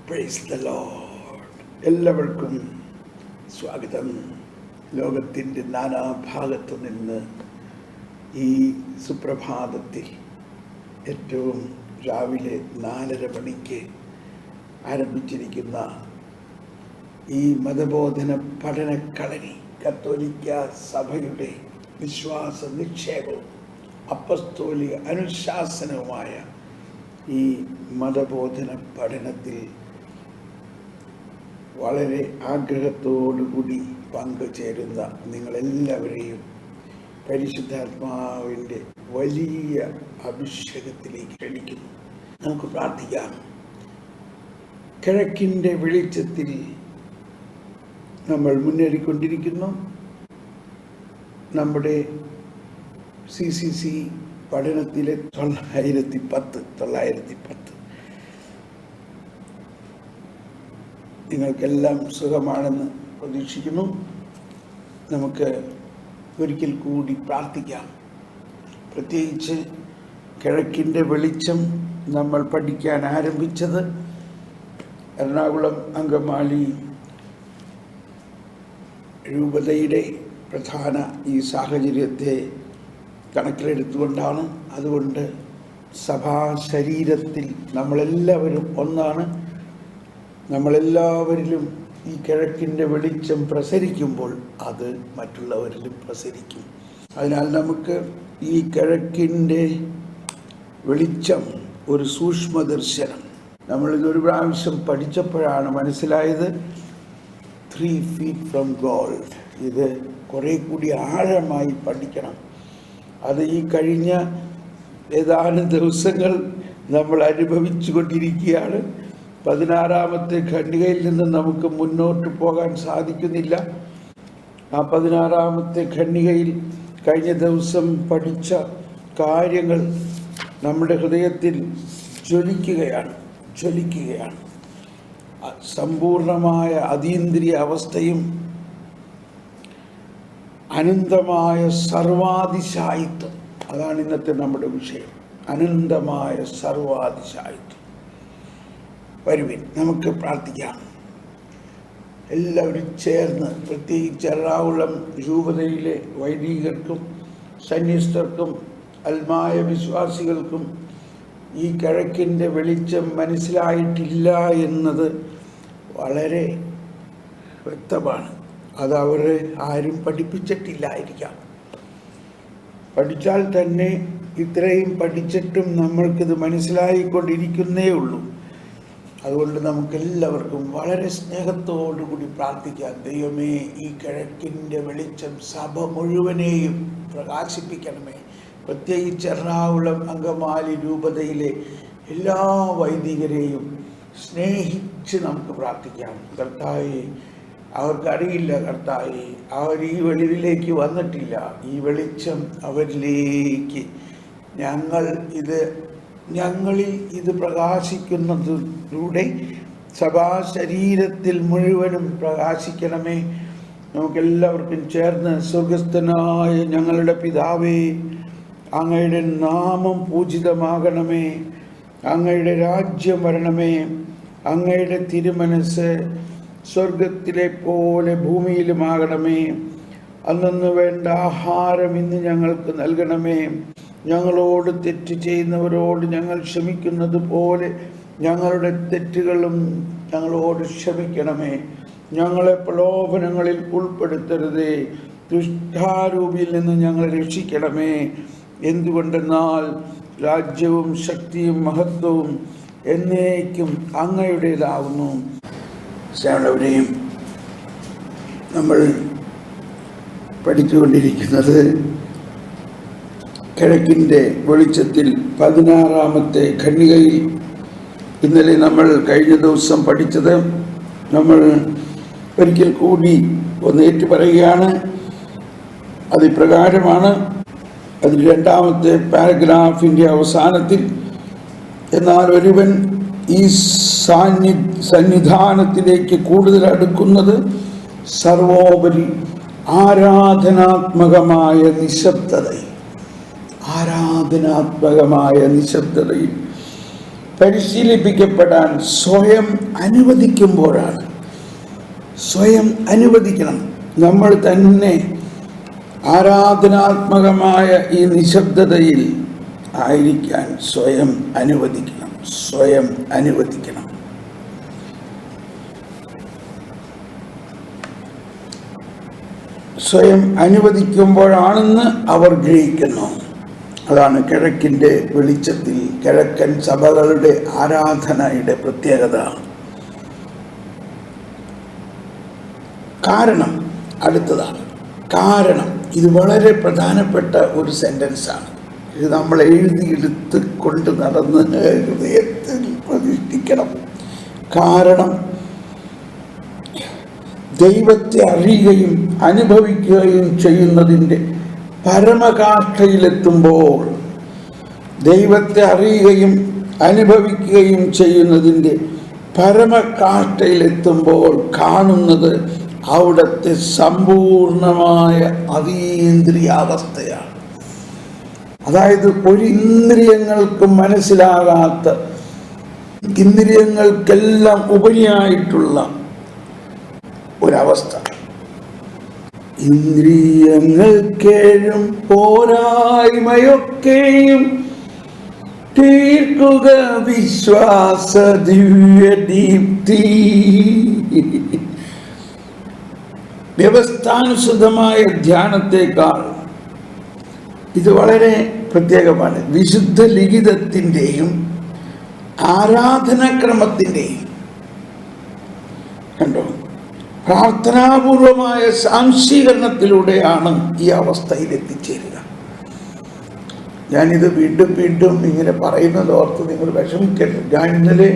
Praise the Lord. എല്ലാവർക്കും സ്വാഗതം. ലോകത്തിൻ്റെ നാനാഭാഗത്തു നിന്ന് ഈ സുപ്രഭാതത്തിൽ ഏറ്റവും രാവിലെ 4:30 മണിക്ക് ആരംഭിച്ചിരിക്കുന്ന ഈ മതബോധന പഠനക്കളരി കത്തോലിക്ക സഭയുടെ വിശ്വാസ നിക്ഷേപവും അപ്പസ്തോലിക അനുശാസനവുമായ ഈ മതബോധന പഠനത്തിൽ വളരെ ആഗ്രഹത്തോടുകൂടി പങ്കുചേരുന്ന നിങ്ങളെല്ലാവരെയും പരിശുദ്ധാത്മാവിൻ്റെ വലിയ അഭിഷേകത്തിലേക്ക് ക്ഷണിക്കുന്നു. നമുക്ക് പ്രാർത്ഥിക്കാം. കിഴക്കിൻ്റെ വെളിച്ചത്തിൽ നമ്മൾ മുന്നേറിക്കൊണ്ടിരിക്കുന്നു. നമ്മുടെ CCC പഠനത്തിലെ 910 നിങ്ങൾക്കെല്ലാം സുഖമാണെന്ന് പ്രതീക്ഷിക്കുന്നു. നമുക്ക് ഒരിക്കൽ കൂടി പ്രാർത്ഥിക്കാം. പ്രത്യേകിച്ച് കിഴക്കിൻ്റെ വെളിച്ചം നമ്മൾ പഠിക്കാൻ ആരംഭിച്ചത് എറണാകുളം അങ്കമാലി രൂപതയുടെ പ്രധാന ഈ സാഹചര്യത്തെ കണക്കിലെടുത്തുകൊണ്ടാണ്. അതുകൊണ്ട് സഭാ ശരീരത്തിൽ നമ്മളെല്ലാവരും ഒന്നാണ്. നമ്മളെല്ലാവരിലും ഈ കിഴക്കിൻ്റെ വെളിച്ചം പ്രസരിക്കുമ്പോൾ അത് മറ്റുള്ളവരിലും പ്രസരിക്കും. അതിനാൽ നമുക്ക് ഈ കിഴക്കിൻ്റെ വെളിച്ചം ഒരു സൂക്ഷ്മദർശനം. നമ്മളിതൊരു പ്രാവശ്യം പഠിച്ചപ്പോഴാണ് മനസ്സിലായത് 3 feet from gold. ഇത് കുറേ കൂടി ആഴമായി പഠിക്കണം. അത് ഈ കഴിഞ്ഞ ഏതാനും ദിവസങ്ങൾ നമ്മൾ അനുഭവിച്ചു കൊണ്ടിരിക്കുകയാണ്. 16ാമത്തെ ഖണ്ഡികയിൽ നിന്ന് നമുക്ക് മുന്നോട്ട് പോകാൻ സാധിക്കുന്നില്ല. ആ 16ാമത്തെ ഖണ്ഡികയിൽ കഴിഞ്ഞ ദിവസം പഠിച്ച കാര്യങ്ങൾ നമ്മുടെ ഹൃദയത്തിൽ ജ്വലിക്കുകയാണ്. സമ്പൂർണമായ അതീന്ദ്രിയ അവസ്ഥയും അനന്തമായ സർവാതിശായിത്വം, അതാണ് ഇന്നത്തെ നമ്മുടെ വിഷയം. അനന്തമായ സർവാതിശായിത്വം. വരുവിൻ, നമുക്ക് പ്രാർത്ഥിക്കാം. എല്ലാവരും ചേർന്ന്, പ്രത്യേകിച്ച് എറണാകുളം രൂപതയിലെ വൈദികർക്കും സന്യസ്തർക്കും അൽമായ വിശ്വാസികൾക്കും ഈ കിഴക്കിൻ്റെ വെളിച്ചം മനസ്സിലായിട്ടില്ല എന്നത് വളരെ വ്യക്തമാണ്. അത് അവരെ ആരും പഠിപ്പിച്ചിട്ടില്ലായിരിക്കാം. പഠിച്ചാൽ തന്നെ ഇത്രയും പഠിച്ചിട്ടും നമ്മൾക്കിത് മനസ്സിലായിക്കൊണ്ടിരിക്കുന്നേ ഉള്ളൂ. അതുകൊണ്ട് നമുക്കെല്ലാവർക്കും വളരെ സ്നേഹത്തോടുകൂടി പ്രാർത്ഥിക്കാം. ദൈവമേ, ഈ കിഴക്കിൻ്റെ വെളിച്ചം സഭ മുഴുവനെയും പ്രകാശിപ്പിക്കണമേ. പ്രത്യേകിച്ച് എറണാകുളം അങ്കമാലി രൂപതയിലെ എല്ലാ വൈദികരെയും സ്നേഹിച്ച് നമുക്ക് പ്രാർത്ഥിക്കാം. കർത്താവേ, അവർക്കറിയില്ല കർത്താവേ, അവർ ഈ വെളിവിലേക്ക് വന്നിട്ടില്ല. ഈ വെളിച്ചം അവരിലേക്ക് ഞങ്ങളിൽ ഇത് പ്രകാശിക്കുന്നതിലൂടെ സഭാ ശരീരത്തിൽ മുഴുവനും പ്രകാശിക്കണമേ. നമുക്കെല്ലാവർക്കും ചേർന്ന് സ്വർഗസ്ഥനായ ഞങ്ങളുടെ പിതാവേ, അങ്ങയുടെ നാമം പൂജിതമാകണമേ, അങ്ങയുടെ രാജ്യം വരണമേ, അങ്ങയുടെ തിരുമനസ് സ്വർഗത്തിലെ പോലെ ഭൂമിയിലുമാകണമേ. അന്നു വേണ്ട ആഹാരം ഇന്ന് ഞങ്ങൾക്ക് നൽകണമേ. ഞങ്ങളോട് തെറ്റ് ചെയ്യുന്നവരോട് ഞങ്ങൾ ക്ഷമിക്കുന്നത് പോലെ ഞങ്ങളുടെ തെറ്റുകളും ഞങ്ങളോട് ക്ഷമിക്കണമേ. ഞങ്ങളെ പ്രലോഭനങ്ങളിൽ ഉൾപ്പെടുത്തരുതേ, ദുഷ്ടാരൂപിയിൽ നിന്ന് ഞങ്ങളെ രക്ഷിക്കണമേ. എന്തുകൊണ്ടെന്നാൽ രാജ്യവും ശക്തിയും മഹത്വവും എന്നേക്കും അങ്ങയുടേതാകുന്നു. എല്ലാവരെയും നമ്മൾ പഠിച്ചുകൊണ്ടിരിക്കുന്നത് കിഴക്കിൻ്റെ വെളിച്ചത്തിൽ 16ാമത്തെ ഖണ്ഡികയിൽ. ഇന്നലെ നമ്മൾ കഴിഞ്ഞ ദിവസം പഠിച്ചത് നമ്മൾ ഒരിക്കൽ കൂടി ഒന്നേറ്റു പറയുകയാണ്. അതിപ്രകാരമാണ്. അതിൽ 2ാമത്തെ പാരഗ്രാഫിൻ്റെ അവസാനത്തിൽ, എന്നാൽ ഒരുവൻ ഈ സന്നിധാനത്തിലേക്ക് കൂടുതൽ അടുക്കുന്നത് സർവോപരി ആരാധനാത്മകമായ നിശബ്ദതയിൽ പരിശീലിപ്പിക്കപ്പെടാൻ സ്വയം അനുവദിക്കുമ്പോഴാണ്. സ്വയം അനുവദിക്കണം. നമ്മൾ തന്നെ ആരാധനാത്മകമായ ഈ നിശബ്ദതയിൽ ആയിരിക്കാൻ സ്വയം അനുവദിക്കണം. സ്വയം അനുവദിക്കണം. സ്വയം അനുവദിക്കുമ്പോഴാണെന്ന് അവർ ഗ്രഹിക്കുന്നു. അതാണ് കിഴക്കിൻ്റെ വെളിച്ചത്തിൽ കിഴക്കൻ സഭകളുടെ ആരാധനയുടെ പ്രത്യേകത. കാരണം അടുത്തതാണ്. കാരണം ഇത് വളരെ പ്രധാനപ്പെട്ട ഒരു സെന്റൻസാണ്. ഇത് നമ്മൾ എഴുതിയെടുത്ത് കൊണ്ട് നടന്ന് ഹൃദയത്തിൽ പ്രതിഷ്ഠിക്കണം. കാരണം ദൈവത്തെ അറിയുകയും അനുഭവിക്കുകയും ചെയ്യുന്നതിൻ്റെ പരമകാഷ്ഠയിലെത്തുമ്പോൾ, ദൈവത്തെ അറിയുകയും അനുഭവിക്കുകയും ചെയ്യുന്നതിൻ്റെ പരമകാഷ്ഠയിലെത്തുമ്പോൾ കാണുന്നത് അവിടുത്തെ സമ്പൂർണമായ അതീന്ദ്രിയാവസ്ഥയാണ്. അതായത് ഒരു ഇന്ദ്രിയങ്ങൾക്കും മനസ്സിലാകാത്ത, ഇന്ദ്രിയങ്ങൾക്കെല്ലാം ഉപരിയായിട്ടുള്ള ഒരവസ്ഥ. ഇന്ദ്രിയങ്ങൾക്കേഴും പോരായ്മയൊക്കെയും തീർക്കുക വിശ്വാസ ദിവ്യദീപ്തി. വ്യവസ്ഥാനുസൃതമായ ധ്യാനത്തേക്കാൾ ഇത് വളരെ പ്രത്യേകമാണ്. വിശുദ്ധ ലിഖിതത്തിൻ്റെയും ആരാധനാക്രമത്തിൻ്റെയും കണ്ടോ പ്രാർത്ഥനാപൂർവമായ സാംശീകരണത്തിലൂടെയാണ് ഈ അവസ്ഥയിൽ എത്തിച്ചേരുക. ഞാനിത് വീണ്ടും വീണ്ടും ഇങ്ങനെ പറയുന്നത് ഓർത്ത് നിങ്ങൾ വിഷമിക്കരുത്. ഞാൻ ഇന്നലെ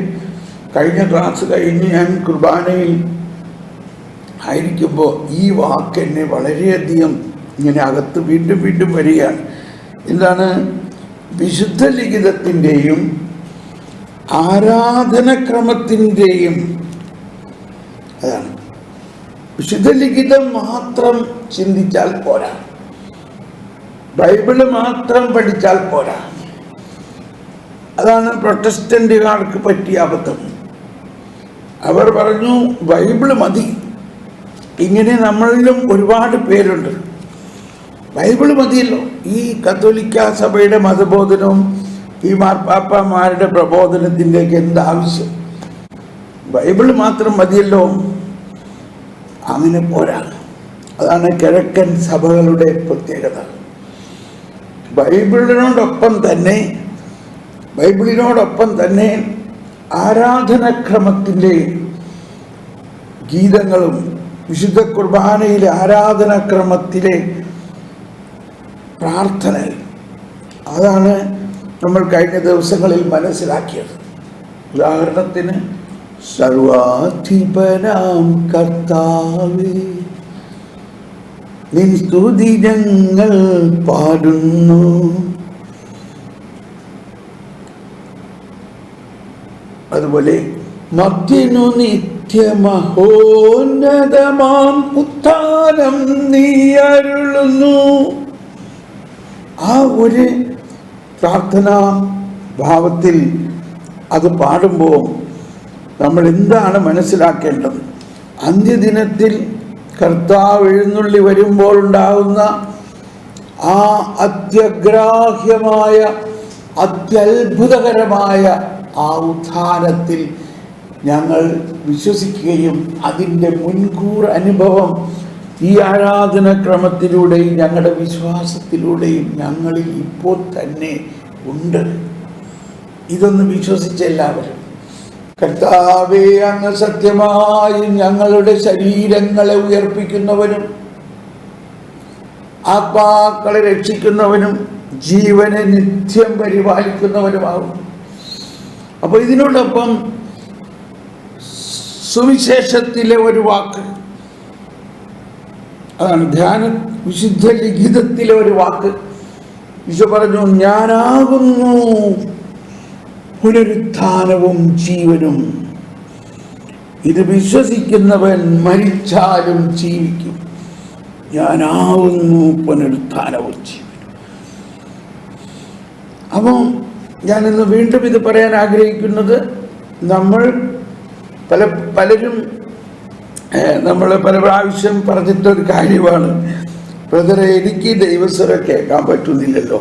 കഴിഞ്ഞ ക്ലാസ് കഴിഞ്ഞ് ഞാൻ കുർബാനയിൽ ആയിരിക്കുമ്പോൾ ഈ വാക്ക് എന്നെ വളരെയധികം ഇങ്ങനെ അകത്ത് വീണ്ടും വീണ്ടും വരികയാണ്. എന്താണ്? വിശുദ്ധ ലിഖിതത്തിൻ്റെയും ആരാധനക്രമത്തിൻ്റെയും. അതാണ് വിശുദ്ധ ലിഖിതം മാത്രം ചിന്തിച്ചാൽ പോരാ, ബൈബിള് മാത്രം പഠിച്ചാൽ പോരാ. അതാണ് പ്രൊട്ടസ്റ്റന്റുകാർക്ക് പറ്റിയ അബദ്ധം. അവർ പറഞ്ഞു ബൈബിള് മതി. ഇങ്ങനെ നമ്മളിലും ഒരുപാട് പേരുണ്ട്. ബൈബിള് മതിയല്ലോ. ഈ കത്തോലിക്ക സഭയുടെ മതബോധനവും ഈ മാർപ്പാപ്പമാരുടെ പ്രബോധനത്തിൻ്റെയൊക്കെ എന്താവശ്യം? ബൈബിള് മാത്രം മതിയല്ലോ. അങ്ങനെ പോരാ. അതാണ് കിഴക്കൻ സഭകളുടെ പ്രത്യേകത. ബൈബിളിനോടൊപ്പം തന്നെ ആരാധനക്രമത്തിൻ്റെ ഗീതങ്ങളും വിശുദ്ധ കുർബാനയിലെ ആരാധനാക്രമത്തിലെ പ്രാർത്ഥന, അതാണ് നമ്മൾ കഴിഞ്ഞ ദിവസങ്ങളിൽ മനസ്സിലാക്കിയത്. ഉദാഹരണത്തിന്, സർവാധിപനാം കർത്താവേ നിൻ സ്തുതി ഞങ്ങൾ പാടുന്നു. അതുപോലെ മർത്യനു നിത്യമഹോന്നതമാം ഉത്ഥാനം നീ അരുളുന്നു. ആ ഒരു പ്രാർത്ഥനാ ഭാവത്തിൽ അത് പാടുമ്പോൾ നമ്മൾ എന്താണ് മനസ്സിലാക്കേണ്ടത്? അന്ത്യദിനത്തിൽ കർത്താവ് എഴുന്നള്ളി വരുമ്പോൾ ഉണ്ടാകുന്ന ആ അത്യഗ്രാഹ്യമായ അത്യത്ഭുതകരമായ ആ ഉത്ഥാനത്തിൽ ഞങ്ങൾ വിശ്വസിക്കുകയും അതിൻ്റെ മുൻകൂർ അനുഭവം ഈ ആരാധനാക്രമത്തിലൂടെയും ഞങ്ങളുടെ വിശ്വാസത്തിലൂടെയും ഞങ്ങളിൽ ഇപ്പോൾ തന്നെ ഉണ്ട്. ഇതൊന്ന് വിശ്വസിച്ച എല്ലാവരും, കർത്താവേ അങ്ങ് സത്യമായും ഞങ്ങളുടെ ശരീരങ്ങളെ ഉയർപ്പിക്കുന്നവനും ആത്മാക്കളെ രക്ഷിക്കുന്നവനും ജീവനെ നിത്യം പരിപാലിക്കുന്നവനുമാകും. അപ്പോൾ ഇതിനോടൊപ്പം സുവിശേഷത്തിലെ ഒരു വാക്ക്, അതാണ് വിശുദ്ധ ലിഖിതത്തിലെ ഒരു വാക്ക്. ഈശോ പറഞ്ഞു, ഞാനാകുന്നു പുനരുത്ഥാനവും ജീവനും. ഇത് വിശ്വസിക്കുന്നവൻ മരിച്ചാലും ജീവിക്കും. ഞാനാകുന്നു പുനരുത്ഥാനവും ജീവനും. അപ്പം ഞാനിന്ന് വീണ്ടും ഇത് പറയാൻ ആഗ്രഹിക്കുന്നത്, നമ്മൾ പലരും നമ്മൾ പല പ്രാവശ്യം പറഞ്ഞിട്ടൊരു കാര്യമാണ്, ബ്രദറെ എനിക്ക് ദൈവസ്വരം കേൾക്കാൻ പറ്റുന്നില്ലല്ലോ,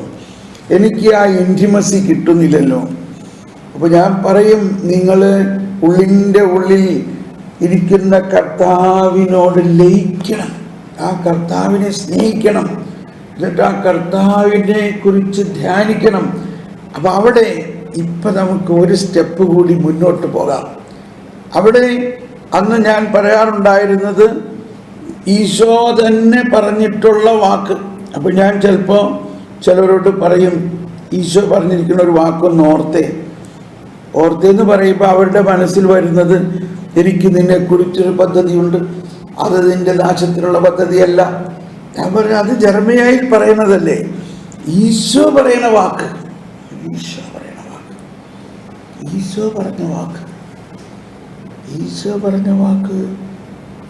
എനിക്ക് ആ ഇൻറ്റിമസി കിട്ടുന്നില്ലല്ലോ. അപ്പോൾ ഞാൻ പറയും, നിങ്ങൾ ഉള്ളിൻ്റെ ഉള്ളിൽ ഇരിക്കുന്ന കർത്താവിനോട് ലയിക്കണം, ആ കർത്താവിനെ സ്നേഹിക്കണം, എന്നിട്ട് ആ കർത്താവിനെ കുറിച്ച് ധ്യാനിക്കണം. അപ്പം അവിടെ ഇപ്പം നമുക്ക് ഒരു സ്റ്റെപ്പ് കൂടി മുന്നോട്ട് പോകാം. അവിടെ അന്ന് ഞാൻ പറയാറുണ്ടായിരുന്നത് ഈശോ തന്നെ പറഞ്ഞിട്ടുള്ള വാക്ക്. അപ്പോൾ ഞാൻ ചിലപ്പോൾ ചിലരോട് പറയും, ഈശോ പറഞ്ഞിരിക്കുന്ന ഒരു വാക്കൊന്ന് ഓർത്തേന്ന് പറയുമ്പോൾ അവരുടെ മനസ്സിൽ വരുന്നത്, എനിക്ക് നിന്നെക്കുറിച്ചൊരു പദ്ധതിയുണ്ട്, അത് നിന്റെ നാശത്തിനുള്ള പദ്ധതിയല്ല. ഞാൻ പറഞ്ഞു, അത് ജെറമ്യായിൽ പറയുന്നതല്ലേ, ഈശോ പറയുന്ന വാക്ക്, ഈശോ പറഞ്ഞ വാക്ക്.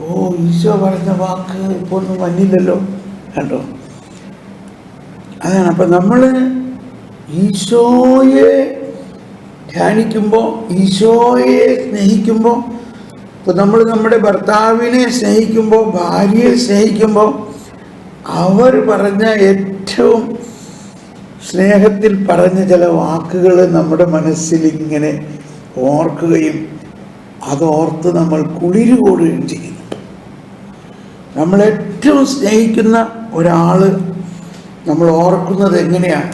ഓ, ഈശോ പറഞ്ഞ വാക്ക് ഇപ്പോൾ ഒന്നും വന്നില്ലല്ലോ, കണ്ടോ? അതാണ്. അപ്പം നമ്മൾ ഈശോയെ ധ്യാനിക്കുമ്പോൾ, ഈശോയെ സ്നേഹിക്കുമ്പോൾ, ഇപ്പോൾ നമ്മൾ നമ്മുടെ ഭർത്താവിനെ സ്നേഹിക്കുമ്പോൾ, ഭാര്യയെ സ്നേഹിക്കുമ്പോൾ, അവർ പറഞ്ഞ ഏറ്റവും സ്നേഹത്തിൽ പറഞ്ഞ ചില വാക്കുകൾ നമ്മുടെ മനസ്സിൽ ഇങ്ങനെ ഓർക്കുകയും അതോർത്ത് നമ്മൾ കുളിരുകൂടുകയും ചെയ്യുന്നു. നമ്മൾ ഏറ്റവും സ്നേഹിക്കുന്ന ഒരാൾ നമ്മൾ ഓർക്കുന്നത് എങ്ങനെയാണ്?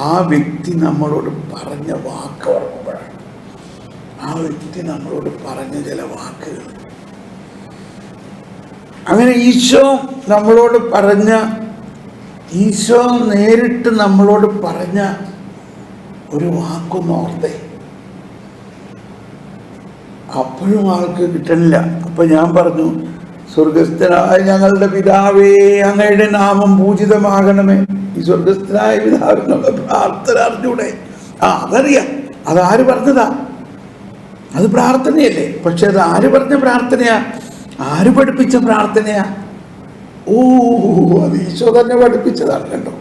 ആ വ്യക്തി നമ്മളോട് പറഞ്ഞ വാക്ക് ഓർക്കുമ്പോഴാണ്. ആ വ്യക്തി നമ്മളോട് പറഞ്ഞ ചില വാക്കുകൾ. അങ്ങനെ ഈശോ നേരിട്ട് നമ്മളോട് പറഞ്ഞ ഒരു വാക്കൊന്നും ഓർത്തേ, അപ്പോഴും ആൾക്ക് കിട്ടണില്ല. അപ്പം ഞാൻ പറഞ്ഞു, സ്വർഗസ്ഥനായ ഞങ്ങളുടെ പിതാവേ, അങ്ങയുടെ നാമം പൂജിതമാകണമേ. ഈ സ്വർഗസ്ഥനായ പിതാവിനുള്ള പ്രാർത്ഥന അറിഞ്ഞൂടെ? അതറിയാം, അതാര് പറഞ്ഞതാ? അത് പ്രാർത്ഥനയല്ലേ. പക്ഷെ അത് ആര് പറഞ്ഞ പ്രാർത്ഥനയാ? ആര് പഠിപ്പിച്ച പ്രാർത്ഥനയാ? അത് ഈശോ തന്നെ പഠിപ്പിച്ചതാണ്, കണ്ടോ?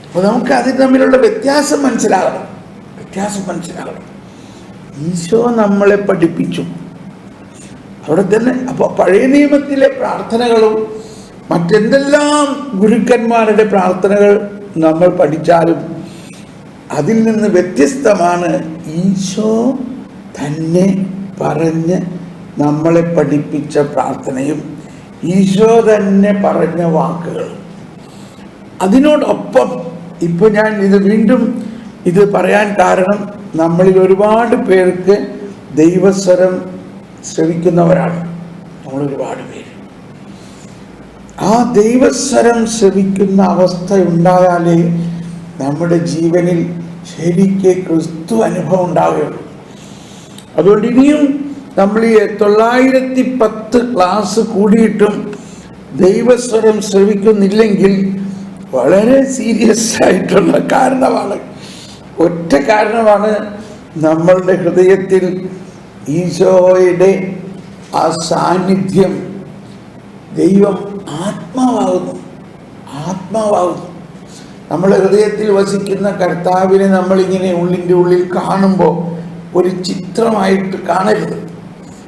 അപ്പോൾ നമുക്ക് അതിൽ തമ്മിലുള്ള വ്യത്യാസം മനസ്സിലാകണം. ഈശോ നമ്മളെ പഠിപ്പിച്ചു അവിടെ തന്നെ. അപ്പോൾ പഴയ നിയമത്തിലെ പ്രാർത്ഥനകളും മറ്റെന്തെല്ലാം ഗുരുക്കന്മാരുടെ പ്രാർത്ഥനകൾ നമ്മൾ പഠിച്ചാലും അതിൽ നിന്ന് വ്യത്യസ്തമാണ് ഈശോ തന്നെ പറഞ്ഞ് നമ്മളെ പഠിപ്പിച്ച പ്രാർത്ഥനയും ഈശോ തന്നെ പറഞ്ഞ വാക്കുകൾ. അതിനോടൊപ്പം ഇപ്പോൾ ഞാൻ വീണ്ടും ഇത് പറയാൻ കാരണം, നമ്മളിൽ ഒരുപാട് പേർക്ക് ദൈവസ്വരം ശ്രവിക്കുന്നവരാണ്. നമ്മളൊരുപാട് പേര് ആ ദൈവസ്വരം ശ്രവിക്കുന്ന അവസ്ഥ ഉണ്ടായാലേ നമ്മുടെ ജീവനിൽ ശരിക്ക് ക്രിസ്തു അനുഭവം ഉണ്ടാവുകയുള്ളൂ. അതുകൊണ്ട് ഇനിയും നമ്മൾ ഈ 910 ക്ലാസ് കൂടിയിട്ടും ദൈവസ്വരം ശ്രവിക്കുന്നില്ലെങ്കിൽ വളരെ സീരിയസ് ആയിട്ടുള്ള കാരണമാണ്. ഒറ്റ കാരണമാണ്, നമ്മളുടെ ഹൃദയത്തിൽ ഈശോയുടെ ആ സാന്നിധ്യം, ദൈവം ആത്മാവാകുന്നു. നമ്മുടെ ഹൃദയത്തിൽ വസിക്കുന്ന കർത്താവിനെ നമ്മളിങ്ങനെ ഉള്ളിൻ്റെ ഉള്ളിൽ കാണുമ്പോൾ ഒരു ചിത്രമായിട്ട് കാണരുത്.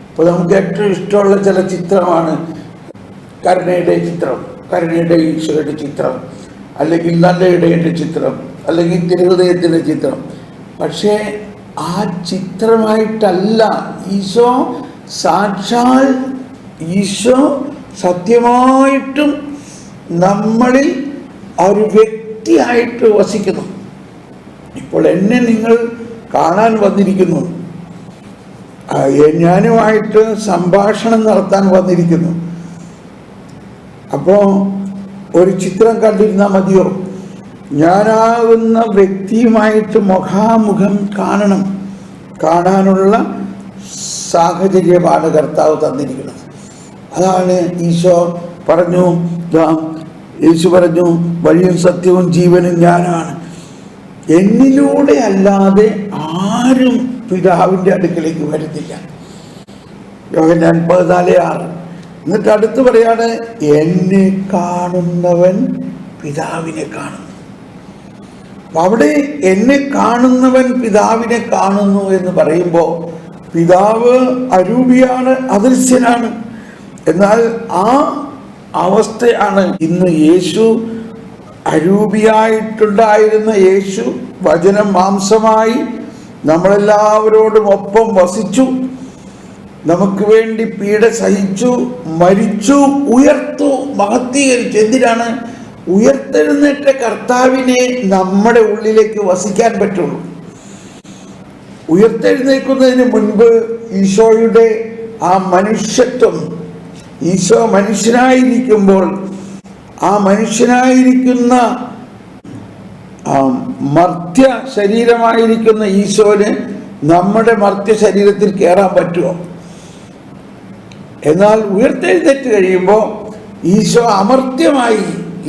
ഇപ്പോൾ നമുക്ക് ഏറ്റവും ഇഷ്ടമുള്ള ചില ചിത്രമാണ് കരുണയുടെ ചിത്രം, കരുണയുടെ ഈശോയുടെ ചിത്രം, അല്ലെങ്കിൽ നല്ല ഇടയൻ്റെ ചിത്രം, അല്ലെങ്കിൽ തിരുഹൃദയത്തിൻ്റെ ചിത്രം. പക്ഷേ ആ ചിത്രമായിട്ടല്ല ഈശോ സാക്ഷാൽ ഈശോ സത്യമായിട്ടും നമ്മളിൽ ഒരു വ്യക്തിയായിട്ട് വസിക്കുന്നു. ഇപ്പോൾ എന്നെ നിങ്ങൾ കാണാൻ വന്നിരിക്കുന്നു, ഞാനുമായിട്ട് സംഭാഷണം നടത്താൻ വന്നിരിക്കുന്നു. അപ്പോൾ ഒരു ചിത്രം കണ്ടിരുന്നാൽ മതിയോ? ഞാനാകുന്ന വ്യക്തിയുമായിട്ട് മുഖാമുഖം കാണാനുള്ള സാഹചര്യമാണ് കർത്താവ് തന്നിരിക്കുന്നത്. അതാണ് ഈശോ പറഞ്ഞു, യേശു പറഞ്ഞു, വഴിയും സത്യവും ജീവനും ഞാനാണ്, എന്നിലൂടെ അല്ലാതെ ആരും പിതാവിൻ്റെ അടുക്കലേക്ക് വരുന്നില്ല. യോഹന്നാൻ 14:6. എന്നിട്ട് അടുത്ത് പറയാണ്, എന്നെ കാണുന്നവൻ പിതാവിനെ കാണുന്നു. അവിടെ എന്നെ കാണുന്നവൻ പിതാവിനെ കാണുന്നു എന്ന് പറയുമ്പോൾ പിതാവ് അരൂപിയാണ്, അദൃശ്യനാണ്. എന്നാൽ ആ അവസ്ഥയാണ് ഇന്ന് യേശു, അരൂപിയായിട്ടുണ്ടായിരുന്ന യേശു വചനം മാംസമായി നമ്മളെല്ലാവരോടും ഒപ്പം വസിച്ചു, നമുക്ക് വേണ്ടി പീഡ സഹിച്ചു, മരിച്ചു, ഉയർത്തു, മഹത്വീകരിച്ചു. എന്തിനാണ്? ഉയർത്തെഴുന്നേറ്റ കർത്താവിനെ നമ്മുടെ ഉള്ളിലേക്ക് വസിക്കാൻ പറ്റുള്ളൂ. ഉയർത്തെഴുന്നേൽക്കുന്നതിന് മുൻപ് ഈശോയുടെ ആ മനുഷ്യത്വം, ഈശോ മനുഷ്യനായിരിക്കുമ്പോൾ ആ മനുഷ്യനായിരിക്കുന്ന മർത്യ ശരീരമായിരിക്കുന്ന ഈശോന് നമ്മുടെ മർത്യ ശരീരത്തിൽ കയറാൻ പറ്റുമോ? എന്നാൽ ഉയർത്തെഴുന്നേറ്റ് കഴിയുമ്പോൾ ഈശോ അമർത്യമായി,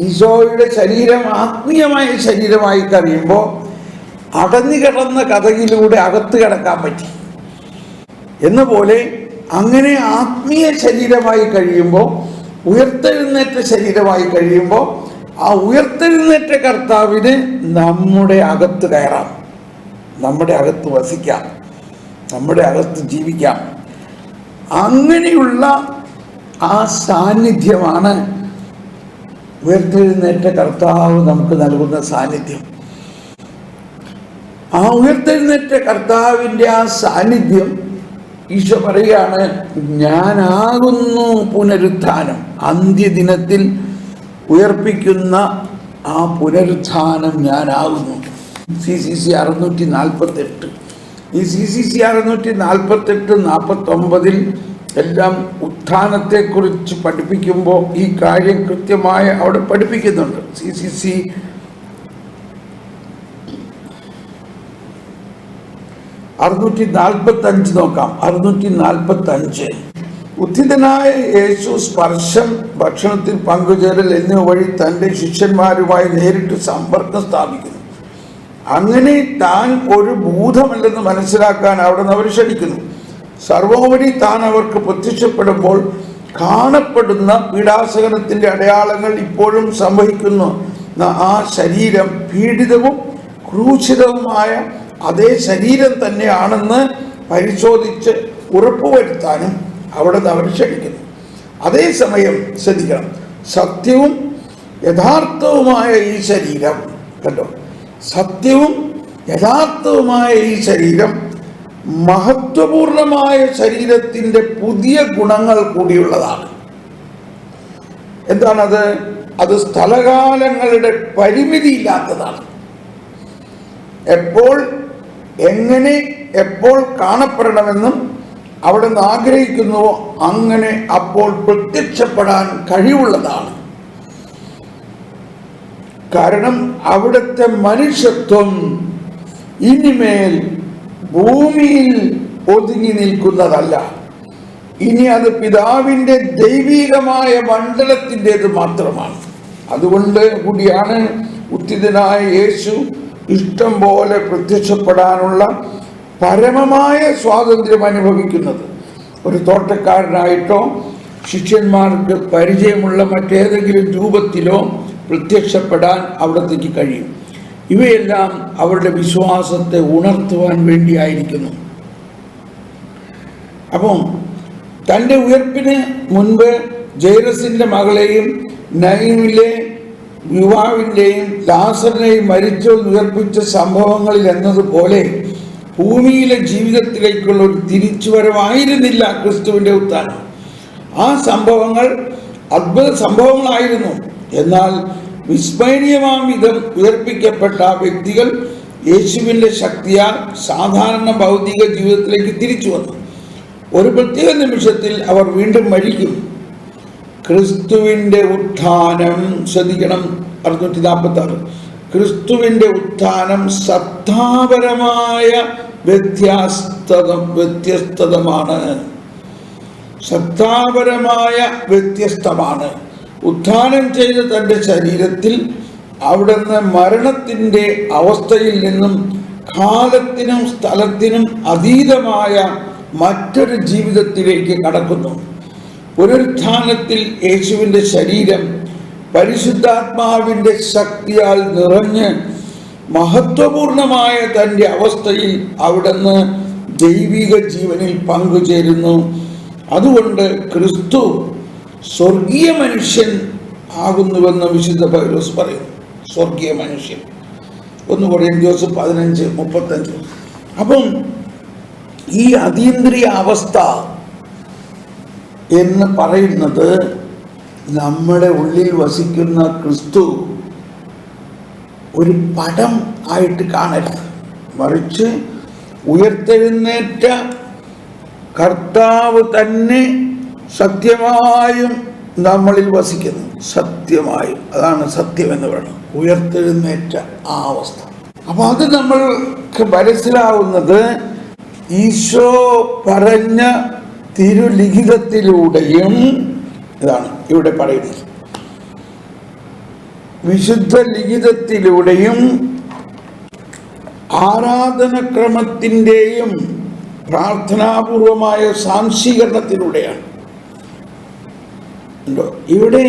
ഈശോയുടെ ശരീരം ആത്മീയമായ ശരീരമായി കഴിയുമ്പോൾ അടഞ്ഞു കിടന്ന കഥയിലൂടെ അകത്ത് കിടക്കാൻ പറ്റി എന്ന പോലെ അങ്ങനെ ആത്മീയ ശരീരമായി കഴിയുമ്പോൾ, ഉയർത്തെഴുന്നേറ്റ ശരീരമായി കഴിയുമ്പോൾ ആ ഉയർത്തെഴുന്നേറ്റ കർത്താവിന് നമ്മുടെ അകത്ത് കയറാം, നമ്മുടെ അകത്ത് വസിക്കാം, നമ്മുടെ അകത്ത് ജീവിക്കാം. അങ്ങനെയുള്ള ആ സാന്നിധ്യമാണ് ഉയർത്തെഴുന്നേറ്റ കർത്താവ് നമുക്ക് നൽകുന്ന സാന്നിധ്യം. ആ ഉയർത്തെഴുന്നേറ്റ കർത്താവിൻ്റെ ആ സാന്നിധ്യം ഈശോ പറയുകയാണ്, ഞാനാകുന്നു പുനരുത്ഥാനം. അന്ത്യദിനത്തിൽ ഉയർപ്പിക്കുന്ന ആ പുനരുത്ഥാനം ഞാനാകുന്നു. CCC 648. ഈ CCC 648, 49 എല്ലാം ഉത്ഥാനത്തെക്കുറിച്ച് പഠിപ്പിക്കുമ്പോൾ ഈ കാര്യം കൃത്യമായി അവിടെ പഠിപ്പിക്കുന്നുണ്ട്. CCC 645 നോക്കാം. 645. ഉത്ഥിതനായ യേശു സ്പർശം, ഭക്ഷണത്തിൽ പങ്കുചേരൽ എന്നിവ വഴി തൻ്റെ ശിഷ്യന്മാരുമായി നേരിട്ട് സമ്പർക്കം സ്ഥാപിക്കുന്നു. അങ്ങനെ താൻ ഒരു ഭൂതമല്ലെന്ന് മനസ്സിലാക്കാൻ അവിടെ നിന്ന് അവർ ക്ഷണിക്കുന്നു. സർവോപരി താൻ അവർക്ക് പ്രത്യക്ഷപ്പെടുമ്പോൾ കാണപ്പെടുന്ന പീഡാസഹനത്തിൻ്റെ അടയാളങ്ങൾ ഇപ്പോഴും സംവഹിക്കുന്നു. ആ ശരീരം പീഡിതവും ക്രൂശിതവുമായ അതേ ശരീരം തന്നെയാണെന്ന് പരിശോധിച്ച് ഉറപ്പുവരുത്താനും അവിടെ നിന്ന് അവർ ക്ഷണിക്കുന്നു. അതേസമയം ശ്രദ്ധിക്കണം, സത്യവും യഥാർത്ഥവുമായ ഈ ശരീരം, കണ്ടോ, സത്യവും യഥാർത്ഥവുമായ ഈ ശരീരം മഹത്വപൂർണമായ ശരീരത്തിൻ്റെ പുതിയ ഗുണങ്ങൾ കൂടിയുള്ളതാണ്. എന്താണത്? അത് സ്ഥലകാലങ്ങളുടെ പരിമിതിയില്ലാത്തതാണ്. എപ്പോൾ, എങ്ങനെ, എപ്പോൾ കാണപ്പെടണമെന്നും അവിടെ നിന്ന് ആഗ്രഹിക്കുന്നുവോ അങ്ങനെ അപ്പോൾ പ്രത്യക്ഷപ്പെടാൻ കഴിവുള്ളതാണ്. കാരണം അവിടുത്തെ മനുഷ്യത്വം ഇനിമേൽ ഭൂമിയിൽ ഒതുങ്ങി നിൽക്കുന്നതല്ല, ഇനി അത് പിതാവിൻ്റെ ദൈവികമായ മണ്ഡലത്തിൻ്റേത് മാത്രമാണ്. അതുകൊണ്ട് കൂടിയാണ് ഉത്ഥിതനായ യേശു ഇഷ്ടം പോലെ പ്രത്യക്ഷപ്പെടാനുള്ള പരമമായ സ്വാതന്ത്ര്യം അനുഭവിക്കുന്നത്. ഒരു തോട്ടക്കാരനായിട്ടോ ശിഷ്യന്മാർക്ക് പരിചയമുള്ള മറ്റേതെങ്കിലും രൂപത്തിലോ പ്രത്യക്ഷപ്പെടാൻ അവിടത്തേക്ക് കഴിയും. ഇവയെല്ലാം അവരുടെ വിശ്വാസത്തെ ഉണർത്തുവാൻ വേണ്ടിയായിരിക്കുന്നു. അപ്പം തൻ്റെ ഉയർപ്പിന് മുൻപ് ജൈറസിൻ്റെ മകളെയും നൈനിലെ യുവാവിൻ്റെയും ലാസറിനെയും മരിച്ചു ഉയർപ്പിച്ച സംഭവങ്ങളിൽ എന്നതുപോലെ ഭൂമിയിലെ ജീവിതത്തിലേക്കുള്ള ഒരു തിരിച്ചുവരവായിരുന്നില്ല ക്രിസ്തുവിൻ്റെ ഉത്ഥാനം. ആ സംഭവങ്ങൾ അത്ഭുത സംഭവങ്ങളായിരുന്നു. എന്നാൽ വിസ്മരണീയമാം വിധം ഉയർപ്പിക്കപ്പെട്ട വ്യക്തികൾ യേശുവിൻ്റെ ശക്തിയാൽ സാധാരണ ഭൗതിക ജീവിതത്തിലേക്ക് തിരിച്ചു വന്നു. ഒരു പ്രത്യേക നിമിഷത്തിൽ അവർ വീണ്ടും മരിക്കും. ക്രിസ്തുവിൻ്റെ ഉത്ഥാനം, ശ്രദ്ധിക്കണം, 646. ക്രിസ്തുവിൻ്റെ ഉത്ഥാനം സത്താപരമായ വ്യത്യസ്തമാണ്. സത്താപരമായ വ്യത്യസ്തമാണ്. ഉത്ഥാനം ചെയ്ത തൻ്റെ ശരീരത്തിൽ അവിടുന്ന് മരണത്തിൻ്റെ അവസ്ഥയിൽ നിന്നും കാലത്തിനും സ്ഥലത്തിനും അതീതമായ മറ്റൊരു ജീവിതത്തിലേക്ക് കടക്കുന്നു. പുനരുത്ഥാനത്തിൽ യേശുവിൻ്റെ ശരീരം പരിശുദ്ധാത്മാവിൻ്റെ ശക്തിയാൽ നിറഞ്ഞ് മഹത്വപൂർണമായ തൻ്റെ അവസ്ഥയിൽ അവിടുന്ന് ദൈവിക ജീവനിൽ പങ്കുചേരുന്നു. അതുകൊണ്ട് ക്രിസ്തു സ്വർഗീയ മനുഷ്യൻ ആകുന്നുവെന്ന് വിശുദ്ധ പൗലോസ് പറയുന്നു. സ്വർഗീയ മനുഷ്യൻ 1 കൊരിന്ത്യർ 15:35. അപ്പം ഈ അതീന്ദ്രിയ അവസ്ഥ എന്ന് പറയുന്നത് നമ്മുടെ ഉള്ളിൽ വസിക്കുന്ന ക്രിസ്തു ഒരു പടം ആയിട്ട് കാണരുത്, മറിച്ച് ഉയർത്തെഴുന്നേറ്റ കർത്താവ് തന്നെ സത്യമായും നമ്മളിൽ വസിക്കുന്നു. സത്യമായും, അതാണ് സത്യം എന്ന് പറയുന്നത്, ഉയർത്തെഴുന്നേറ്റ ആ അവസ്ഥ. അപ്പൊ അത് നമ്മൾക്ക് മനസ്സിലാവുന്നത് ഈശോ പറഞ്ഞ തിരുലിഖിതത്തിലൂടെയും, ഇതാണ് ഇവിടെ പറയുന്നത്, വിശുദ്ധ ലിഖിതത്തിലൂടെയും ആരാധനക്രമത്തിൻ്റെയും പ്രാർത്ഥനാപൂർവമായ സാംശീകരണത്തിലൂടെയാണ്. ഇവിടെ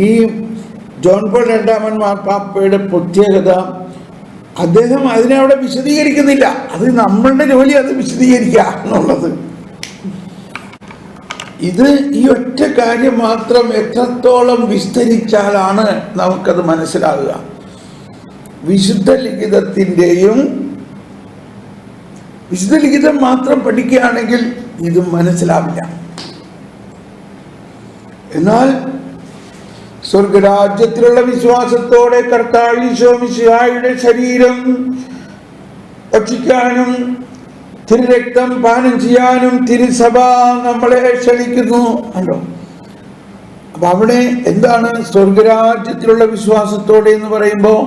ഈ ജോൺ പോൾ രണ്ടാമൻ മാർപ്പാപ്പയുടെ പ്രത്യേകത, അദ്ദേഹം അതിനെ അവിടെ വിശദീകരിക്കുന്നില്ല. അത് നമ്മളുടെ ജോലി അത് വിശദീകരിക്കുക എന്നുള്ളത്. ഇത് ഈ ഒറ്റ കാര്യം മാത്രം എത്രത്തോളം വിസ്തരിച്ചാലാണ് നമുക്കത് മനസ്സിലാകുക. വിശുദ്ധ ലിഖിതത്തിൻ്റെയും, വിശുദ്ധ ലിഖിതം മാത്രം പഠിക്കുകയാണെങ്കിൽ ഇത് മനസ്സിലാവില്ല. എന്നാൽ സ്വർഗരാജ്യത്തിലുള്ള വിശ്വാസത്തോടെ കർത്താവ് ഈശോ മിശിഹായുടെ ശരീരം ഭക്ഷിക്കാനും തിരുരക്തം പാനം ചെയ്യാനും തിരുസഭ നമ്മളെ ക്ഷണിക്കുന്നു. കണ്ടോ? അപ്പൊ അവിടെ എന്താണ് സ്വർഗരാജ്യത്തിലുള്ള വിശ്വാസത്തോടെ എന്ന് പറയുമ്പോൾ,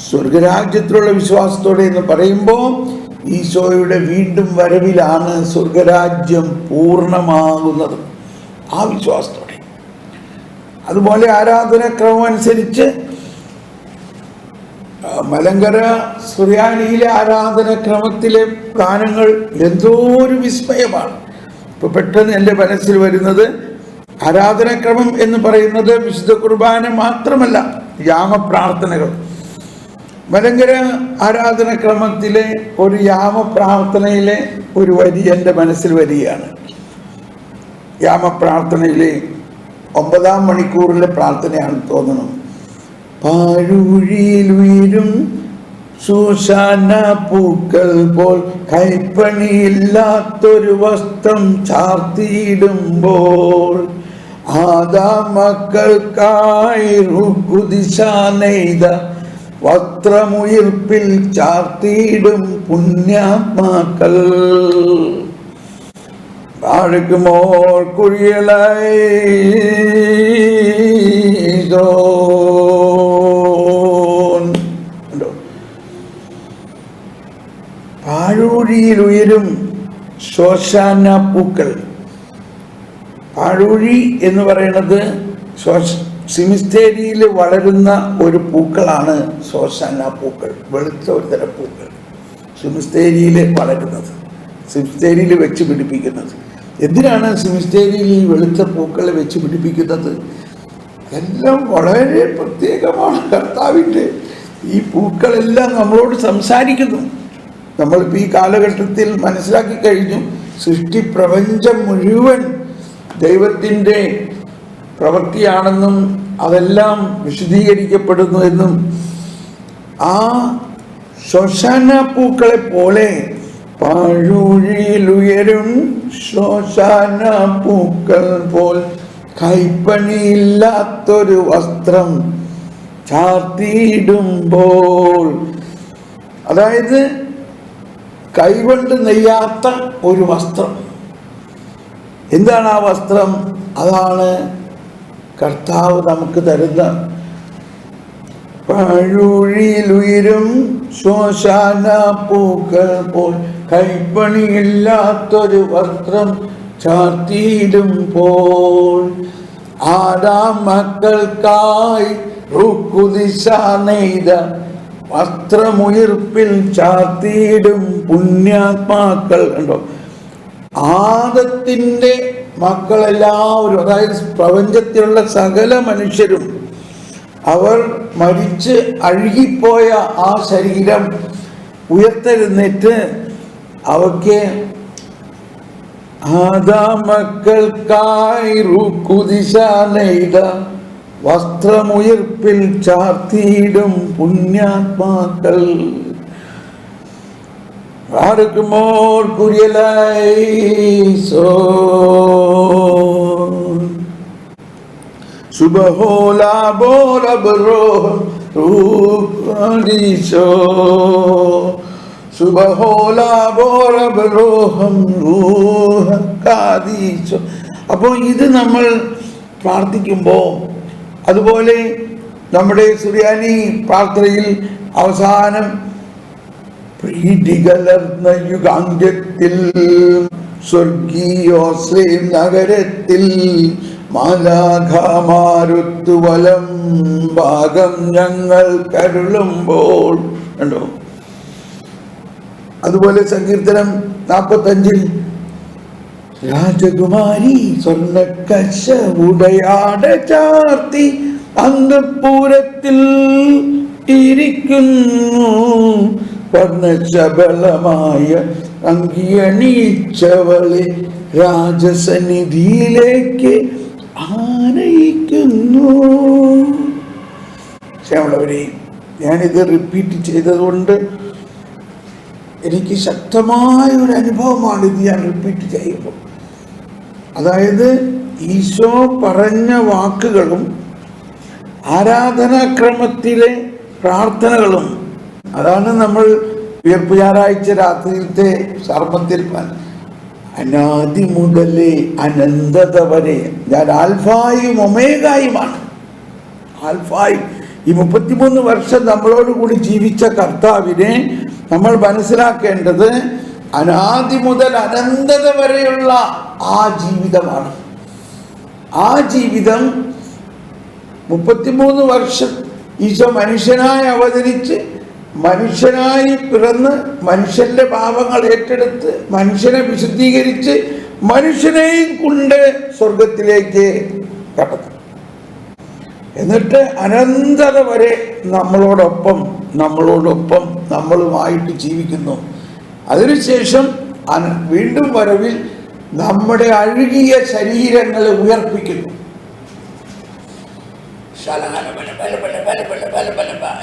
സ്വർഗരാജ്യത്തിലുള്ള വിശ്വാസത്തോടെ എന്ന് പറയുമ്പോൾ ഈശോയുടെ വീണ്ടും വരവിലാണ് സ്വർഗരാജ്യം പൂർണ്ണമാകുന്നത്, ആ വിശ്വാസത്തോടെ. അതുപോലെ ആരാധനാക്രമം അനുസരിച്ച് മലങ്കര സുറിയാനിയിലെ ആരാധനാക്രമത്തിലെ ഗാനങ്ങൾ എന്തോ ഒരു വിസ്മയമാണ്. ഇപ്പൊ പെട്ടെന്ന് എൻ്റെ മനസ്സിൽ വരുന്നത്, ആരാധനാക്രമം എന്ന് പറയുന്നത് വിശുദ്ധ കുർബാന മാത്രമല്ല, യാമപ്രാർത്ഥനകൾ. മലങ്കര ആരാധനാക്രമത്തിലെ ഒരു യാമപ്രാർത്ഥനയിലെ ഒരു വരി എൻ്റെ മനസ്സിൽ വരികയാണ്. യാമപ്രാർത്ഥനയിലെ 9-ാം മണിക്കൂറിലെ പ്രാർത്ഥനയാണ് തോന്നുന്നു. പാഴൂഴിയിലുയരും ശോശാന പൂക്കൾ പോൽ കൈപ്പണിയില്ലാത്തൊരു വസ്ത്രം ചാർത്തിയിടുമ്പോൾ ആദാം മക്കൾക്കായി കുദിശ നെയ്ത വസ്ത്രമുയിർപ്പിൽ ചാർത്തിയിടും പുണ്യാത്മാക്കൾ. പാഴക്കുമോർ കുഴിയലായി പാഴൂഴിയിൽ ഉയരും ശോശാന പൂക്കൾ. പാഴൂഴി എന്ന് പറയുന്നത് സിമിസ്തേരിയിൽ വളരുന്ന ഒരു പൂക്കളാണ് ശോശാന പൂക്കൾ. വെളുത്ത ഒരു തരം പൂക്കൾ സിമിസ്തേരിയിൽ വളരുന്നത്, സിമിസ്തേരിയിൽ വെച്ച് പിടിപ്പിക്കുന്നത്. എന്തിനാണ് സിമിസ്തേരിയിൽ ഈ വെളുത്ത പൂക്കൾ വെച്ച് പിടിപ്പിക്കുന്നത്? എല്ലാം വളരെ പ്രത്യേകമാണ്. കർത്താവിൻ്റെ ഈ പൂക്കളെല്ലാം നമ്മളോട് സംസാരിക്കുന്നു. നമ്മളിപ്പോൾ ഈ കാലഘട്ടത്തിൽ മനസ്സിലാക്കി കഴിഞ്ഞു, സൃഷ്ടി പ്രപഞ്ചം മുഴുവൻ ദൈവത്തിൻ്റെ പ്രവൃത്തിയാണെന്നും അതെല്ലാം വിശദീകരിക്കപ്പെടുന്നു എന്നും. ആ ശോശാന പൂക്കളെ പോലെ പാഴൂഴിയിലുയരും ശോശാന പൂക്കൾ പോൽ കൈപ്പണിയില്ലാത്തൊരു വസ്ത്രം ചാർത്തിയിടുമ്പോൾ, അതായത് കൈകൊണ്ട് നെയ്യാത്ത ഒരു വസ്ത്രം. എന്താണ് ആ വസ്ത്രം? അതാണ് കർത്താവ് നമുക്ക് തരുന്ന പാഴൂഴിയിലുയരും ശോശാന പൂക്കൾ പോൽ കൈപ്പണിയില്ലാത്തൊരു വസ്ത്രം ചാർത്തിയിടുമ്പോൾ ആദാം മക്കൾക്കായി കുദിശ നെയ്ത വസ്ത്രമുയിർപ്പിൽ ചാർത്തിയിടും പുണ്യാത്മാക്കൾ. കണ്ടോ? ആദത്തിൻ്റെ മക്കളെല്ലാവരും, അതായത് പ്രപഞ്ചത്തിലുള്ള സകല മനുഷ്യരും അവർ മരിച്ച് അഴുകിപ്പോയ ആ ശരീരം ഉയർത്തെഴുന്നേറ്റ് അവയ്ക്ക് ആദാമക്കൾക്കായി റുക്കുദിശ നെയ്ത വസ്ത്രമുയർപ്പിൽ ചാർത്തിയിടും പുണ്യാത്മാക്കൾ. ആർക്കുമോർ കുര്യലൈസോ സുബഹോലാബോലബറോഹം റൂഖാദിശോ സുബഹോലാബോലബറോഹം റൂഖാദിശോ. അപ്പോൾ ഇത് നമ്മൾ പ്രാർത്ഥിക്കുമ്പോൾ, അതുപോലെ നമ്മുടെ സുറിയാനി പ്രാർത്ഥനയിൽ അവസാനം പ്രീതികലർന്ന യുഗാന്ത്യത്തിൽ സ്വർഗീയോസ്ലേം നഗരത്തിൽ മാലാഖമാരുത്തു വലം ഭാഗം ഞങ്ങൾ കരുളുമ്പോൾ കണ്ടോ. അതുപോലെ സങ്കീർത്തനം 45 രാജകുമാരി സ്വർണ്ണക്കശ ഉടയാട ചാർത്തി അന്തഃപുരത്തിൽ ഇരിക്കുന്നു, വർണ്ണശബളമായ അങ്കിയണിയിച്ചവളെ രാജസന്നിധിയിലേക്ക് ആനയിക്കുന്നു. ക്ഷമയുള്ളവരെ, ഞാനിത് റിപ്പീറ്റ് ചെയ്തതുകൊണ്ട് എനിക്ക് ശക്തമായ ഒരു അനുഭവമാണ് ഇത് ഞാൻ റിപ്പീറ്റ് ചെയ്യുമ്പോൾ. അതായത് ഈശോ പറഞ്ഞ വാക്കുകളും ആരാധനാക്രമത്തിലെ പ്രാർത്ഥനകളും, അതാണ് നമ്മൾ ഉയർപ്പ് ഞായറാഴ്ച രാത്രിയിലത്തെ സർമ്മത്തിൽ അനാദി മുതലേ അനന്തത വരെ ഞാൻ ആൽഫായും ഒമേഗായുമാണ്. ആൽഫായും ഈ 33 വർഷം നമ്മളോട് കൂടി ജീവിച്ച കർത്താവിനെ നമ്മൾ മനസ്സിലാക്കേണ്ടത് അനാദി മുതൽ അനന്തത വരെയുള്ള ആ ജീവിതമാണ്. ആ ജീവിതം 33 വർഷം ഈശോ മനുഷ്യനായി അവതരിച്ച്, മനുഷ്യനായി പിറന്ന്, മനുഷ്യന്റെ പാപങ്ങൾ ഏറ്റെടുത്ത്, മനുഷ്യനെ വിശുദ്ധീകരിച്ച്, മനുഷ്യനെയും കൊണ്ട് സ്വർഗത്തിലേക്ക് കടന്നു. എന്നിട്ട് അനന്തത വരെ നമ്മളോടൊപ്പം നമ്മളുമായിട്ട് ജീവിക്കുന്നു. അതിനുശേഷം വീണ്ടും വരവിൽ നമ്മുടെ അഴുകിയ ശരീരങ്ങളെ ഉയർപ്പിക്കുന്നു.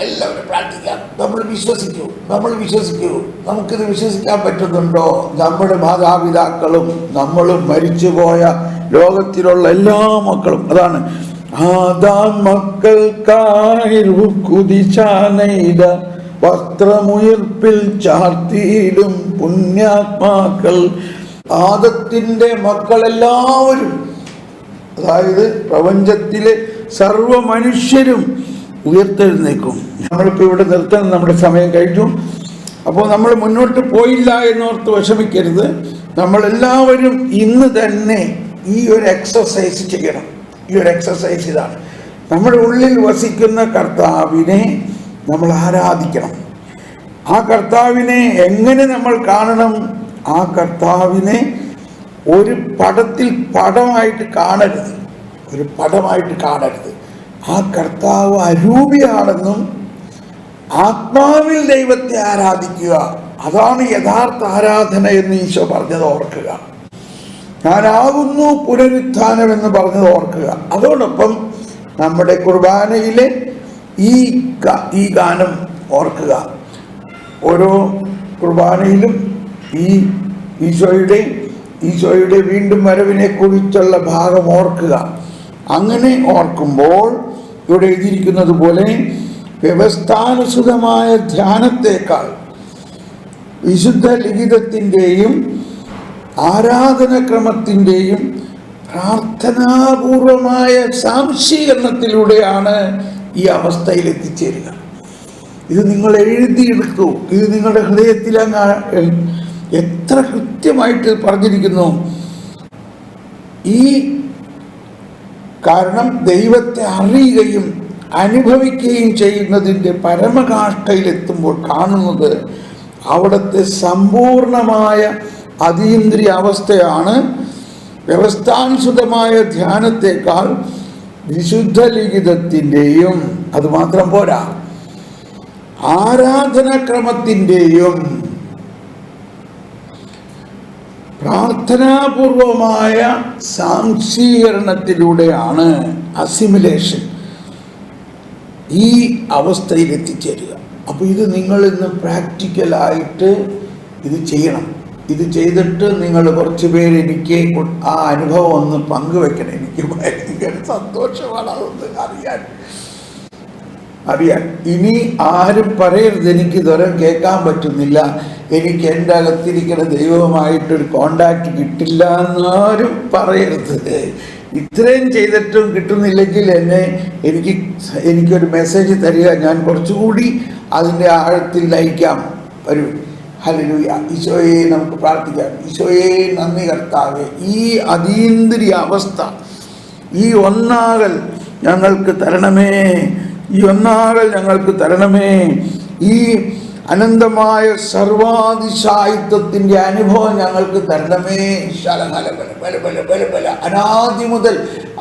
എല്ലാവരും പ്രാർത്ഥിക്കാം. നമ്മൾ വിശ്വസിക്കൂ. നമുക്കിത് വിശ്വസിക്കാൻ പറ്റുന്നുണ്ടോ? നമ്മുടെ മാതാപിതാക്കളും നമ്മളും മരിച്ചുപോയ ലോകത്തിലുള്ള എല്ലാ മക്കളും, അതാണ് ആദാം മക്കൾക്കായി റുക്കുദിശ നെയ്ത വസ്ത്രമുയർപ്പിൽ ചാർത്തിയിടും പുണ്യാത്മാക്കൾ. ആദത്തിന്റെ മക്കളെല്ലാവരും, അതായത് പ്രപഞ്ചത്തിലെ സർവ മനുഷ്യരും ഉയർത്തെഴുന്നേക്കും. നമ്മളിപ്പോൾ ഇവിടെ നിർത്തണം, നമ്മുടെ സമയം കഴിഞ്ഞു. അപ്പോൾ നമ്മൾ മുന്നോട്ട് പോയില്ല എന്നോർത്ത് വിഷമിക്കരുത്. നമ്മളെല്ലാവരും ഇന്ന് തന്നെ ഈ ഒരു എക്സസൈസ് ചെയ്യണം. ഈ ഒരു എക്സസൈസ് ഇതാണ്: നമ്മുടെ ഉള്ളിൽ വസിക്കുന്ന കർത്താവിനെ നമ്മൾ ആരാധിക്കണം. ആ കർത്താവിനെ എങ്ങനെ നമ്മൾ കാണണം? ആ കർത്താവിനെ ഒരു പടമായിട്ട് കാണരുത്. ആ കർത്താവ് അരൂപിയാണെന്നും ആത്മാവിൽ ദൈവത്തെ ആരാധിക്കുക, അതാണ് യഥാർത്ഥ ആരാധന എന്ന് ഈശോ പറഞ്ഞത് ഓർക്കുക. ഞാനാകുന്നു പുനരുത്ഥാനം എന്ന് പറഞ്ഞത് ഓർക്കുക. അതോടൊപ്പം നമ്മുടെ കുർബാനയിലെ ഈ ഗാനം ഓർക്കുക. ഓരോ കുർബാനയിലും ഈ ഈശോയുടെ വീണ്ടും വരവിനെ കുറിച്ചുള്ള ഭാഗം ഓർക്കുക. അങ്ങനെ ഓർക്കുമ്പോൾ ഇവിടെ എഴുതിയിരിക്കുന്നത് പോലെ വ്യവസ്ഥാനുസൃതമായ ധ്യാനത്തേക്കാൾ വിശുദ്ധ ലിഖിതത്തിൻ്റെയും ആരാധനക്രമത്തിൻ്റെയും പ്രാർത്ഥനാപൂർവമായ സാംശീകരണത്തിലൂടെയാണ് ഈ അവസ്ഥയിൽ എത്തിച്ചേരുക. ഇത് നിങ്ങൾ എഴുതിയെടുക്കൂ. ഇത് നിങ്ങളുടെ ഹൃദയത്തിൽ എത്ര കൃത്യമായിട്ട് പറഞ്ഞിരിക്കുന്നു. ഈ കാരണം ദൈവത്തെ അറിയുകയും അനുഭവിക്കുകയും ചെയ്യുന്നതിൻ്റെ പരമകാഷ്ഠയിലെത്തുമ്പോൾ കാണുന്നത് അവിടുത്തെ സമ്പൂർണമായ അതീന്ദ്രിയ അവസ്ഥയാണ്. വ്യവസ്ഥാനുസൃതമായ ധ്യാനത്തേക്കാൾ വിശുദ്ധ ലിഖിതത്തിൻ്റെയും അതുമാത്രം പോരാ, ആരാധനാക്രമത്തിൻ്റെയും പ്രാർത്ഥനാപൂർവമായ സാംശീകരണത്തിലൂടെയാണ് അസിമിലേഷൻ ഈ അവസ്ഥയിൽ എത്തിച്ചേരുക. അപ്പോൾ ഇത് നിങ്ങൾ ഇന്ന് പ്രാക്ടിക്കലായിട്ട് ഇത് ചെയ്യണം. ഇത് ചെയ്തിട്ട് നിങ്ങൾ കുറച്ച് പേര് എനിക്ക് ആ അനുഭവം ഒന്ന് പങ്കുവെക്കണം. എനിക്ക് ഭയങ്കര സന്തോഷമാണ് അതൊന്ന് അറിയാൻ. ഇനി ആരും പറയരുത് എനിക്ക് ഇതുവരെ കേൾക്കാൻ പറ്റുന്നില്ല, എനിക്ക് എൻ്റെ അകത്തിരിക്കുന്ന ദൈവവുമായിട്ടൊരു കോണ്ടാക്ട് കിട്ടില്ല എന്നാരും പറയരുത്. ഇത്രയും ചെയ്തിട്ടും കിട്ടുന്നില്ലെങ്കിൽ എനിക്കൊരു മെസ്സേജ് തരിക, ഞാൻ കുറച്ചുകൂടി അതിൻ്റെ ആഴത്തിൽ ലയിക്കാം. വരൂ. ഹല്ലേലൂയ. ഈശോയെ നമുക്ക് പ്രാർത്ഥിക്കാം. ഈശോയെ നന്ദി കർത്താവേ, ഈ അതീന്ദ്രിയ അവസ്ഥ, ഈ ഒന്നാകൽ ഞങ്ങൾക്ക് തരണമേ, ഈ ഒന്നാകൽ ഞങ്ങൾക്ക് തരണമേ. ഈ അനന്തമായ സർവാതിശായിത്വത്തിൻ്റെ അനുഭവം ഞങ്ങൾക്ക് തരണമേ. അനാദി മുതൽ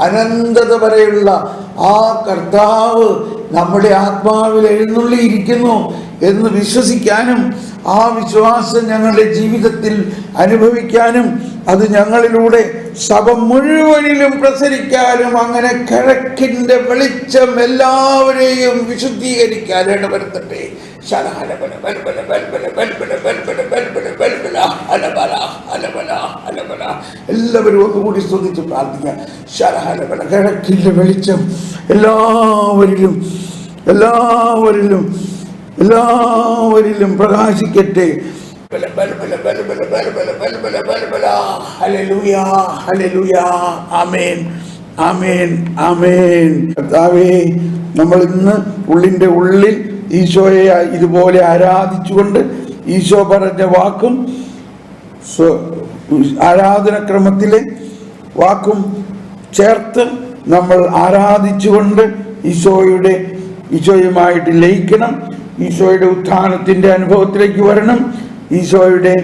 അനന്തത വരെയുള്ള ആ കർത്താവ് നമ്മുടെ ആത്മാവിൽ എഴുന്നള്ളിയിരിക്കുന്നു എന്ന് വിശ്വസിക്കാനും ആ വിശ്വാസം ഞങ്ങളുടെ ജീവിതത്തിൽ അനുഭവിക്കാനും അത് ഞങ്ങളിലൂടെ സഭ മുഴുവനിലും പ്രസരിക്കാനും അങ്ങനെ കിഴക്കിൻ്റെ വെളിച്ചം എല്ലാവരെയും വിശുദ്ധീകരിക്കാൻ ഇടവരുത്തട്ടെ. എല്ലാവരും ഒന്നുകൂടി സ്തുതിച്ച് പ്രാർത്ഥിക്കാം. കിഴക്കിൻ്റെ വെളിച്ചം എല്ലാവരിലും പ്രകാശിക്കട്ടെ. ഹല്ലേലൂയ, ഹല്ലേലൂയ, ആമേൻ, ആമേൻ, ആമേൻ. കർത്താവേ, നമ്മൾ ഇന്ന് ഉള്ളിൻ്റെ ഉള്ളിൽ ഈശോയെ ഇതുപോലെ ആരാധിച്ചുകൊണ്ട് ഈശോ പറഞ്ഞ വാക്കും ആരാധനക്രമത്തിലെ വാക്കും ചേർത്ത് നമ്മൾ ആരാധിച്ചുകൊണ്ട് ഈശോയുമായിട്ട് ലയിക്കണം. ഈശോയുടെ ഉത്ഥാനത്തിൻ്റെ അനുഭവത്തിലേക്ക് വരണം. ഈശോയുടെ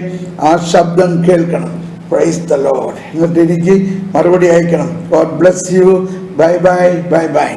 ആ ശബ്ദം കേൾക്കണം. Praise the Lord. എന്നിട്ട് എനിക്ക് മറുപടി അയക്കണം. God bless you. Bye bye, bye bye.